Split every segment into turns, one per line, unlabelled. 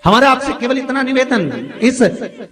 हमारा आपसे केवल इतना निवेदन, इस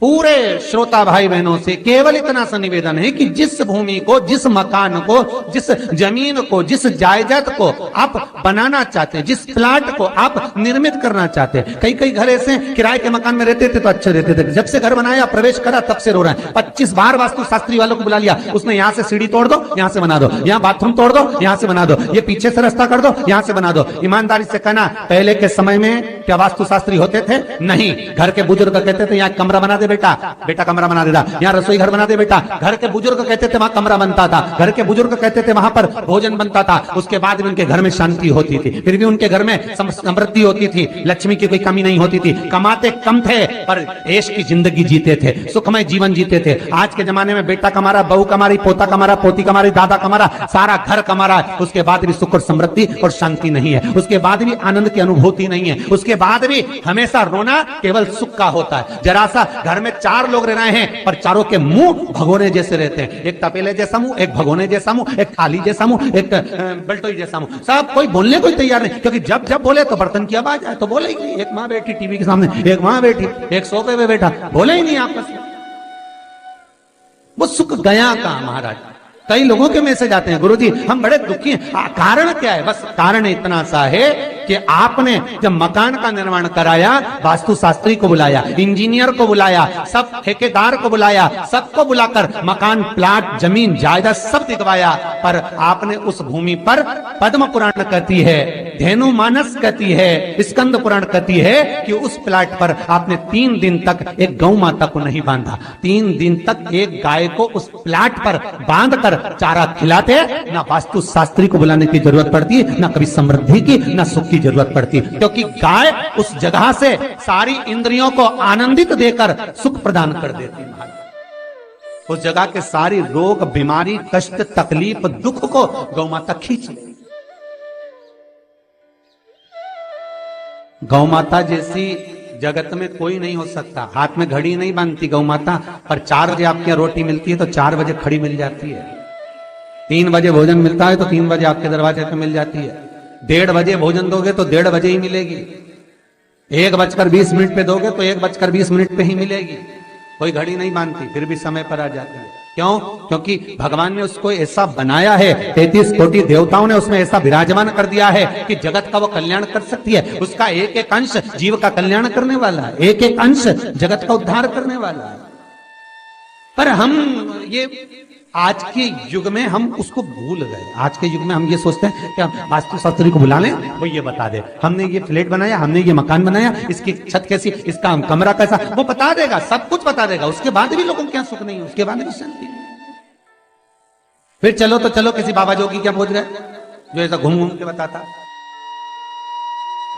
पूरे श्रोता भाई बहनों से केवल इतना सा निवेदन है कि जिस भूमि को, जिस मकान को, जिस जमीन को, जिस जायदाद को आप बनाना चाहते हैं, जिस प्लाट को आप निर्मित करना चाहते हैं, कई कई घर ऐसे किराए के मकान में रहते थे तो अच्छे रहते थे, जब से घर बनाया प्रवेश करा तब से रो रहे हैं। 25 बार वास्तु शास्त्री वालों को बुला लिया, उसने यहां से सीढ़ी तोड़ दो, यहां से बना दो, यहां बाथरूम तोड़ दो, यहां से बना दो, ये पीछे से रास्ता कर दो, यहां से बना दो। ईमानदारी से कहना, पहले के समय में क्या वास्तु शास्त्री होते थे? नहीं। घर के बुजुर्ग कहते थे यहाँ कमरा बना दे बेटा, बेटा कमरा बना देता, यहाँ रसोई घर बना दे बेटा। घर के बुजुर्ग कहते थे वहां कमरा बनता था, घर के बुजुर्ग कहते थे वहां पर भोजन बनता था, उसके बाद भी उनके घर में शांति होती थी, फिर भी उनके घर में समृद्धि होती थी, लक्ष्मी की कोई कमी नहीं होती थी। कमाते कम थे पर ऐश की जिंदगी जीते थे, सुखमय जीवन जीते थे। आज के जमाने में बेटा कमा रहा, बहू कमा रही, पोता कमा रहा, पोती कमा रही, दादा कमा रहा, सारा घर कमा रहा है, उसके बाद भी सुख और समृद्धि और शांति नहीं है, उसके बाद भी आनंद की अनुभूति नहीं है, उसके बाद भी हमेशा रोना केवल सुख का होता है। जरा सा घर में 4 लोग रह रहे हैं पर चारों के मुंह भगोने जैसे रहते हैं, एक तपेले जैसा मुंह, एक भगोने जैसा मुंह, एक थाली जैसा मुंह, एक बल्टोई जैसा मुंह, सब कोई बोलने को तैयार नहीं, क्योंकि जब जब बोले तो बर्तन की आवाज आए तो बोलेगी। एक माँ बैठी टीवी के सामने, एक माँ बैठी, एक सोफे पे बैठा, बोले ही नहीं आपस में। वो सुख गया कहां महाराज? कई लोगों के मैसेज आते हैं, गुरुजी हम बड़े दुखी हैं, कारण क्या है? बस कारण इतना सा है कि आपने जब मकान का निर्माण कराया, वास्तु शास्त्री को बुलाया, इंजीनियर को बुलाया, सब ठेकेदार को बुलाया, सबको बुलाकर मकान, प्लाट, जमीन, जायदाद सब दिखवाया, पर आपने उस भूमि पर पद्म पुराण कहती है, धेनु मानस कहती है, स्कंद पुराण कहती है कि उस प्लाट पर आपने 3 दिन तक एक गौ माता को नहीं बांधा, 3 दिन तक एक गाय को उस प्लाट पर बांध कर चारा खिलाते। ना वास्तु शास्त्री को बुलाने की जरूरत पड़ती, ना कभी समृद्धि की, ना सुख की जरूरत पड़ती, क्योंकि गाय उस जगह से सारी इंद्रियों को आनंदित देकर सुख प्रदान कर देती है। उस जगह के सारी रोग, बीमारी, कष्ट, तकलीफ, दुख को गौ माता खींच ले। गौ माता जैसी जगत में कोई नहीं हो सकता। हाथ में घड़ी नहीं बांधती गौ माता, पर 4 बजे आपके यहाँ रोटी मिलती है तो 4 बजे खड़ी मिल जाती है। 3 बजे भोजन मिलता है तो 3 बजे आपके दरवाजे पे मिल जाती है। 1:30 बजे भोजन दोगे तो 1:30 बजे ही मिलेगी। 1:20 पे दोगे तो 1:20 पे ही मिलेगी। कोई घड़ी नहीं बांधती, फिर भी समय पर आ जाती है। क्यों? क्योंकि भगवान ने उसको ऐसा बनाया है, 33 कोटि देवताओं ने उसमें ऐसा विराजमान कर दिया है कि जगत का वो कल्याण कर सकती है। उसका एक एक अंश जीव का कल्याण करने वाला है, एक एक अंश जगत का उद्धार करने वाला है। पर हम ये आज के युग में हम उसको भूल गए। आज के युग में हम ये सोचते हैं कि हम वास्तु शास्त्री को बुला लें, वो ये बता दे, हमने ये फ्लैट बनाया, हमने ये मकान बनाया, इसकी छत कैसी, इसका कमरा कैसा, वो बता देगा, सब कुछ बता देगा। उसके बाद भी लोगों को क्या सुख नहीं है, उसके बाद भी शांति नहीं। फिर चलो तो चलो किसी बाबा जोगी क्या पहुंच गए जो ऐसा घूम घूम के बताता,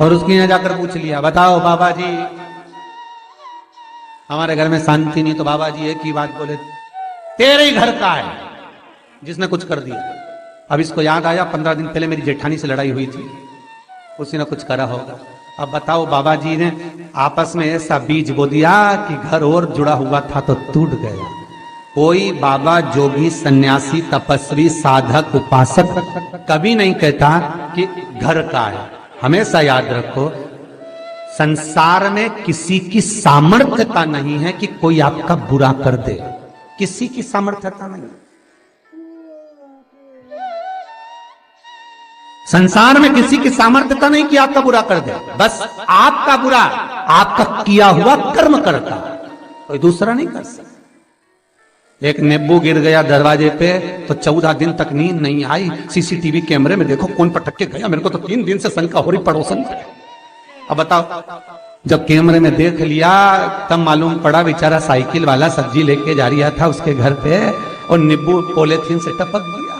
और उसके यहाँ जाकर पूछ लिया, बताओ बाबा जी हमारे घर में शांति नहीं, तो बाबा जी एक ही बात बोले, तेरे ही घर का है जिसने कुछ कर दिया। अब इसको याद आया 15 दिन पहले मेरी जेठानी से लड़ाई हुई थी, उसी ने कुछ करा होगा। अब बताओ बाबा जी ने आपस में ऐसा बीज बो दिया कि घर और जुड़ा हुआ था तो टूट गया। कोई बाबा, जोगी, सन्यासी, तपस्वी, साधक, उपासक कभी नहीं कहता कि घर का है। हमेशा याद रखो, संसार में किसी की सामर्थ्यता नहीं है कि कोई आपका बुरा कर दे, किसी की सामर्थ्यता नहीं। संसार में किसी की सामर्थ्यता नहीं कि आपका बुरा कर दे, बस आपका बुरा आपका किया हुआ कर्म करता, कोई दूसरा नहीं कर सकता। एक नींबू गिर गया दरवाजे पे तो 14 दिन तक नींद नहीं आई। सीसीटीवी कैमरे में देखो कौन पटक के गया, मेरे को तो 3 दिन से शंका हो रही पड़ोसन पे। अब बताओ, जब कैमरे में देख लिया तब मालूम पड़ा बेचारा साइकिल वाला सब्जी लेके जा रहा था उसके घर पे और नींबू पॉलीथीन से टपक गया।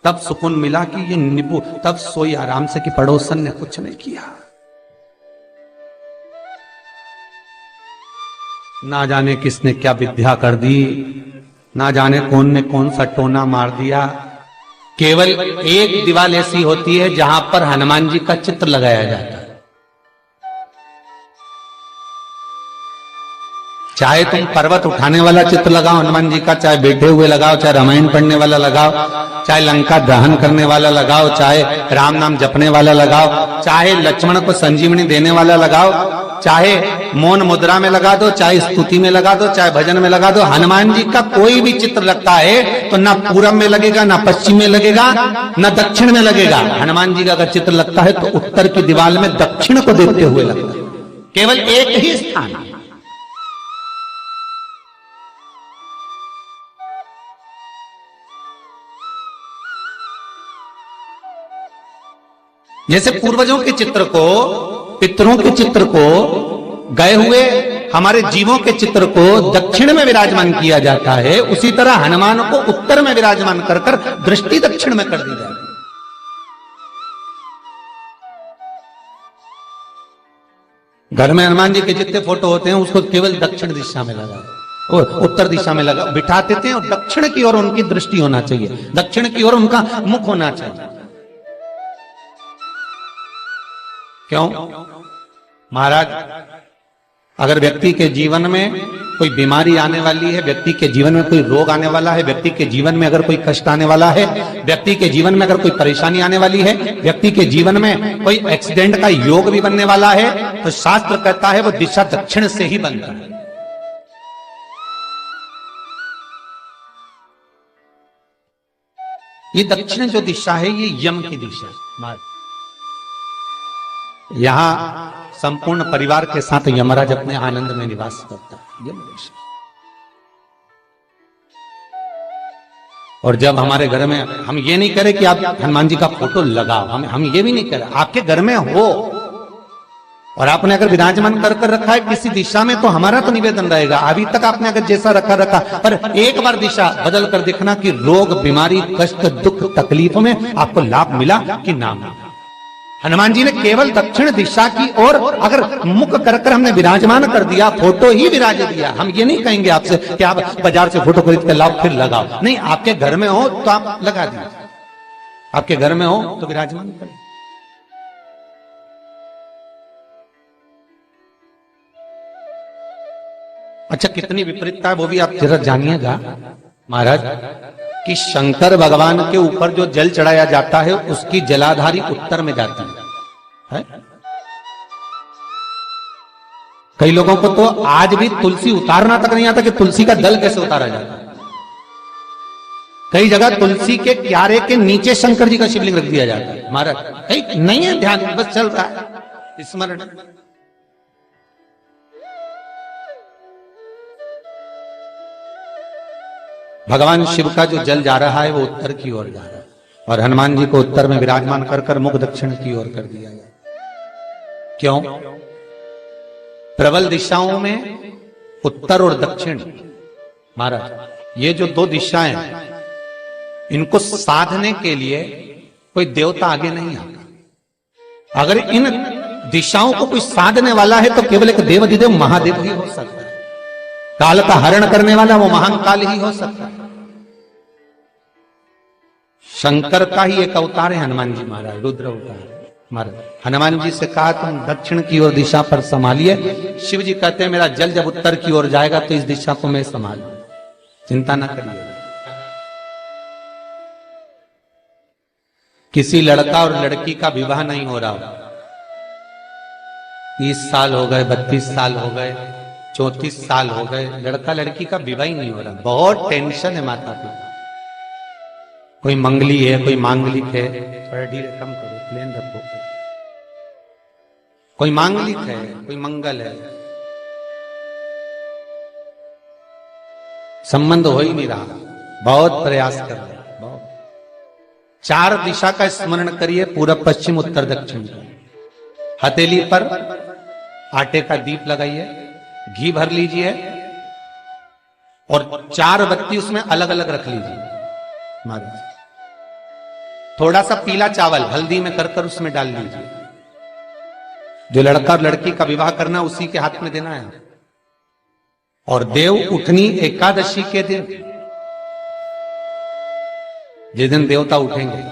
तब सुकून मिला कि ये नींबू, तब सोई आराम से कि पड़ोसन ने कुछ नहीं किया। ना जाने किसने क्या विद्या कर दी, ना जाने कौन ने कौन सा टोना मार दिया। केवल एक दीवार ऐसी होती है जहां पर हनुमान जी का चित्र लगाया जाता है। चाहे तुम पर्वत उठाने वाला चित्र लगाओ हनुमान जी का, चाहे बैठे हुए लगाओ, चाहे रामायण पढ़ने वाला लगाओ, चाहे लंका दहन करने वाला लगाओ, चाहे राम नाम जपने वाला लगाओ, चाहे लक्ष्मण को संजीवनी देने वाला लगाओ, चाहे मौन मुद्रा में लगा दो, चाहे स्तुति में लगा दो, चाहे भजन में लगा दो। हनुमान जी का कोई भी चित्र लगता है तो ना पूरब में लगेगा, ना पश्चिम में लगेगा, ना दक्षिण में लगेगा। हनुमान जी का अगर चित्र लगता है तो उत्तर की दीवार में दक्षिण को देखते हुए लगता है, केवल एक ही स्थान। जैसे पूर्वजों के चित्र को, पितरों के चित्र को, गए हुए हमारे जीवों के चित्र को दक्षिण में विराजमान किया जाता है, उसी तरह हनुमान को उत्तर में विराजमान कर कर दृष्टि दक्षिण में कर दी जाती है। घर में हनुमान जी के जितने फोटो होते हैं उसको केवल दक्षिण दिशा में लगा और उत्तर दिशा में लगा बिठा देते हैं, और दक्षिण की ओर उनकी दृष्टि होना चाहिए, दक्षिण की ओर उनका मुख होना चाहिए। क्यों? महाराज, अगर व्यक्ति के जीवन में कोई बीमारी आने वाली है, व्यक्ति के जीवन में कोई रोग आने वाला है, व्यक्ति के जीवन में अगर कोई कष्ट आने वाला है, व्यक्ति के जीवन में अगर कोई परेशानी आने वाली है, व्यक्ति के जीवन में कोई एक्सीडेंट का योग भी बनने वाला है, तो शास्त्र कहता है वो दिशा दक्षिण से ही बनता है। ये दक्षिण जो दिशा है ये यम की दिशा है। यहां संपूर्ण परिवार के साथ यमराज अपने आनंद में निवास करता है, यम दिशा। और जब हमारे घर में, हम ये नहीं करें कि आप हनुमान जी का फोटो लगाओ, हम ये भी नहीं करें, आपके घर में हो और आपने अगर विराजमान कर रखा है किसी दिशा में, तो हमारा तो निवेदन रहेगा, अभी तक आपने अगर जैसा रखा पर एक बार दिशा बदल कर देखना कि रोग, बीमारी, कष्ट, दुख, तकलीफ में आपको लाभ मिला कि ना मिला। हनुमान जी ने केवल दक्षिण दिशा की ओर अगर मुख कर हमने विराजमान कर दिया, फोटो ही विराज दिया। हम ये नहीं कहेंगे आपसे कि आप बाजार से फोटो खरीद कर लाओ फिर लगाओ, नहीं, आपके घर में हो तो आप लगा दीजिए, आपके घर में हो तो विराजमान करें। अच्छा, कितनी विपरीतता है वो भी आप जरा जानिएगा महाराज, कि शंकर भगवान के ऊपर जो जल चढ़ाया जाता है उसकी जलाधारी उत्तर में जाती है। कई लोगों को तो आज भी तुलसी उतारना तक नहीं आता कि तुलसी का दल कैसे उतारा जाता है। कई जगह तुलसी के क्यारे के नीचे शंकर जी का शिवलिंग रख दिया जाता है। महाराज नहीं है ध्यान, बस चल रहा है स्मरण। भगवान शिव का जो जल जा रहा है वो उत्तर की ओर जा रहा है, और हनुमान जी को उत्तर में विराजमान कर कर मुख दक्षिण की ओर कर दिया गया। क्यों? प्रबल दिशाओं में उत्तर और दक्षिण, महाराज ये जो दो दिशाएं इनको साधने के लिए कोई देवता आगे नहीं आता। अगर इन दिशाओं को कोई साधने वाला है तो केवल एक देवाधिदेव महादेव ही हो सकता है। काल का हरण करने वाला वो महाकाल ही हो सकता है। शंकर का ही एक अवतार है हनुमान जी महाराज, रुद्र अवतार महाराज। हनुमान जी से कहा तुम दक्षिण की ओर दिशा पर संभालिए, शिव जी कहते हैं मेरा जल जब उत्तर की ओर जाएगा तो इस दिशा को मैं संभालू, चिंता ना करिए। किसी लड़का और लड़की का विवाह नहीं हो रहा, 30 साल हो गए, 32 साल हो गए, 34 साल हो गए, लड़का लड़की का विवाह ही नहीं हो रहा। बहुत टेंशन है माता पिता। कोई मंगली है, कोई मांगलिक है, थोड़ा धीरे कम करो, प्लेन रखो। कोई मांगलिक है, कोई मंगल है, संबंध हो ही नहीं रहा। बहुत प्रयास कर रहे, बहुत। 4 दिशा का स्मरण करिए, पूरब, पश्चिम, उत्तर, दक्षिण। हथेली पर आटे का दीप लगाइए, घी भर लीजिए और 4 बत्ती उसमें अलग अलग रख लीजिए महाराज। थोड़ा सा पीला चावल हल्दी में कर कर उसमें डाल लीजिए। जो लड़का और लड़की का विवाह करना उसी के हाथ में देना है। और देव उठनी एकादशी के दिन, जिस दिन देवता उठेंगे,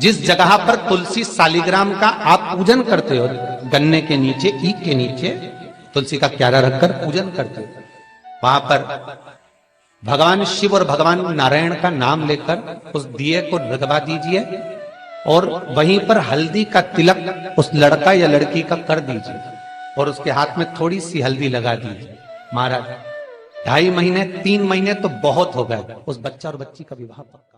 जिस जगह पर तुलसी शालिग्राम का आप पूजन करते हो, गन्ने के नीचे, ईख के नीचे, तुलसी का क्यारा रखकर पूजन करते हो। वहां पर भगवान शिव और भगवान नारायण का नाम लेकर उस दिए को रगवा दीजिए और वहीं पर हल्दी का तिलक उस लड़का या लड़की का कर दीजिए और उसके हाथ में थोड़ी सी हल्दी लगा दीजिए। महाराज 2.5 महीने 3 महीने तो बहुत हो गए, उस बच्चा और बच्ची का विवाह पक्का।